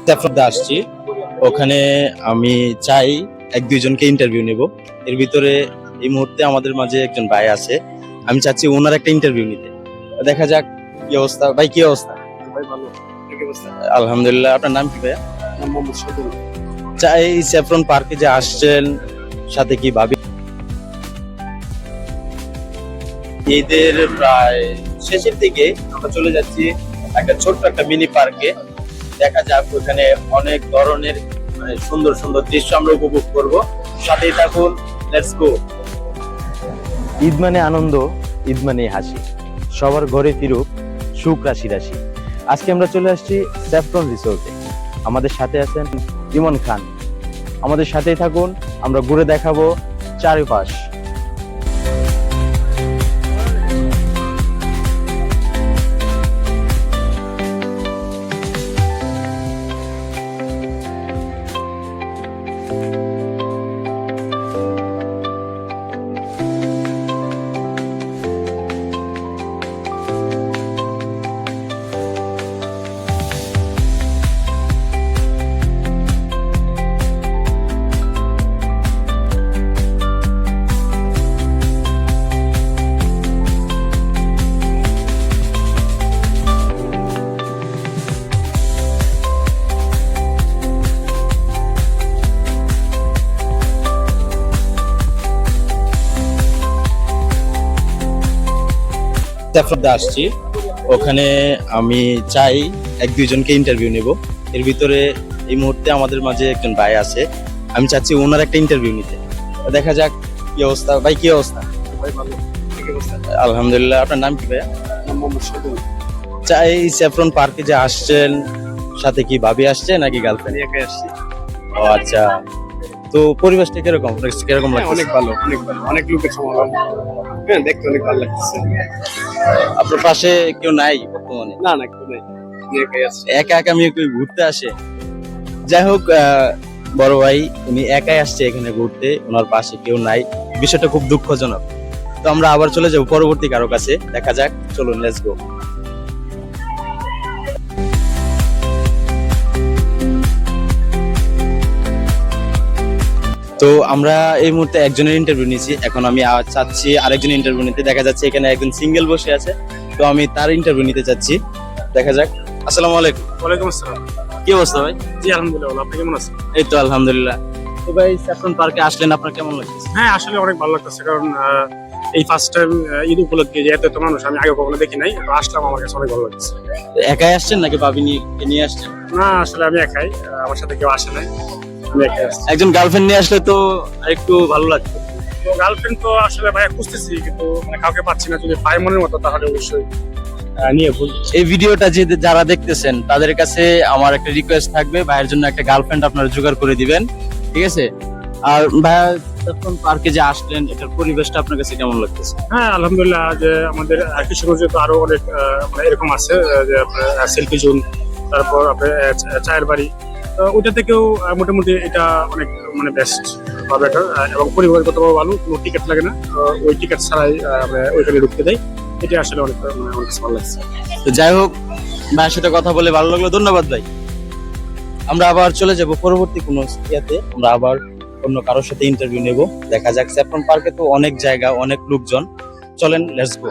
স্যাফরদে আসছি, ওখানে আমি চাই এক দুইজনকে ইন্টারভিউ নেব। এর ভিতরে এই মুহূর্তে আমাদের মাঝে একজন ভাই আছে, আমি চাচ্ছি ওনার একটা ইন্টারভিউ নিতে। দেখা যাক কি অবস্থা। ভাই কি অবস্থা? ভাই ভালো। কি অবস্থা? আলহামদুলিল্লাহ। আপনার নাম কি ভাইয়া? নাম মোহাম্মদ সদর। চাই স্যাফরন পার্কে যে আসছেন, সাথে কি ভাবি? ঈদের প্রায় শেষের দিকে আমরা চলে যাচ্ছি একটা ছোট্ট একটা মিনি পার্কে। দেখা যাক ওখানে অনেক ধরনের সুন্দর সুন্দর দৃশ্য আমরা উপভোগ করব। সাথেই থাকুন, লেটস গো। ঈদ মানে আনন্দ, ঈদ মানে হাসি, সবার ঘরে ফিরুক সুখ রাশি রাশি। আজকে আমরা চলে আসছি স্যাফরন রিসোর্টে। আমাদের সাথে আছেন ইমন খান। আমাদের সাথেই থাকুন, আমরা ঘুরে দেখাবো চারিপাশ। স্যাফরদে আসছি, ওখানে আমি চাই এক দুইজনকে ইন্টারভিউ নেব। এর ভিতরে এই মুহূর্তে আমাদের মাঝে একজন ভাই আছে, আমি চাচ্ছি ওনার একটা ইন্টারভিউ নিতে। দেখা যাক কি অবস্থা। ভাই কি অবস্থা? ভাই ভালো। কি অবস্থা? আলহামদুলিল্লাহ। আপনার নাম কি ভাইয়া? নাম মোহাম্মদ সদর। চাই স্যাফরন পার্কে যে আসছেন, সাথে কি ভাবি আসছে নাকি গার্লফ্রেন্ড? একাই আসছি। ও আচ্ছা। তো পরিবেশটা কিরকম কিরকম লাগছে? অনেক ভালো, অনেক ভালো। অনেক লোকের সমাগম। হ্যাঁ, দেখতে অনেক ভালো লাগছে। আপনার পাশে কেউ নাই বর্তমানে? না না, কেউ নাই। একাই আসছি। একা একা আমি একটু ঘুরতে আসে। যাই হোক, বড় ভাই উনি একাই আসছে এখানে ঘুরতে, ওনার পাশে কেউ নাই। বিষয়টা খুব দুঃখজনক। তো আমরা আবার চলে যাবো পরবর্তী কারো কাছে। দেখা যাক, চলুন লেটস গো। তো আমরা এই মুহূর্তে একজনের ইন্টারভিউ নিয়েছি, এখন আমি চাচ্ছি আরেকজন ইন্টারভিউ নিতে। দেখা যাচ্ছে এখানে একজন সিঙ্গেল বসে আছে, তো আমি তার ইন্টারভিউ নিতে চাচ্ছি। দেখা যাক। আসসালামু আলাইকুম। ওয়ালাইকুম আসসালাম। কি অবস্থা ভাই? জি আলহামদুলিল্লাহ ভালো। আপনি কেমন আছেন? এই তো আলহামদুলিল্লাহ। তো ভাই স্যাফরন পার্কে আসলেন, আপনার কেমন লাগছে? হ্যাঁ, আসলে অনেক ভালো লাগতেছে, কারণ এই ফার্স্ট টাইম ঈদ উপলক্ষে যে এত মানুষ আমি আগে কখনো দেখি নাই, তো আসলাম, আমার কাছে অনেক ভালো লাগছে। একাই আসছেন নাকি ভাবি নিয়ে আসছেন? না, আসলে আমি একাই, আমার সাথে কেউ আসে নাই, আমি একাই আসছি। একজন গার্লফ্রেন্ড নিয়ে আসলে তো একটু ভালো লাগতো। তো গার্লফ্রেন্ড তো আসলে ভাইয়া খুঁজতেছি, কিন্তু মানে কাউকে পাচ্ছি না। যদি পাই মনের মতো তাহলে অবশ্যই নিয়ে ভুল। এই ভিডিওটা যারা দেখতেছেন তাদের কাছে আমার একটা রিকোয়েস্ট থাকবে, ভাইয়ের জন্য একটা গার্লফ্রেন্ড আপনারা জোগাড় করে দিবেন, ঠিক আছে? আর ভাইয়া যখন পার্কে যে আসলেন, এটার পরিবেশটা আপনার কাছে কেমন লাগতেছে? হ্যাঁ আলহামদুলিল্লাহ, যে আমাদের কিশোরগঞ্জে তো আরো অনেক মানে এরকম আছে, যে আপনার সেলফি জোন, তারপর আপনার চায়ের বাড়ি, তো ওইটা থেকেও মোটামুটি এটা অনেক মানে বেস্ট হবে এটা, এবং পরিবারগতভাবে ভালো, কোনো টিকিট লাগে না। ওই টিকিট ছাড়াই আমরা ওইখানে ঢুকতে দেয়। এটা আসলে অনেক মানে অনেক ভালো লাগছে। তো যাই হোক, ভাইয়ের সাথে কথা বলে ভালো লাগলো, ধন্যবাদ ভাই। আমরা আবার চলে যাব পরবর্তী কোনো ইয়াতে, আমরা আবার অন্য কারোর সাথে ইন্টারভিউ নেব। দেখা যাক, স্যাফরন পার্কে তো অনেক জায়গা, অনেক লোকজন। চলেন লেটস গো।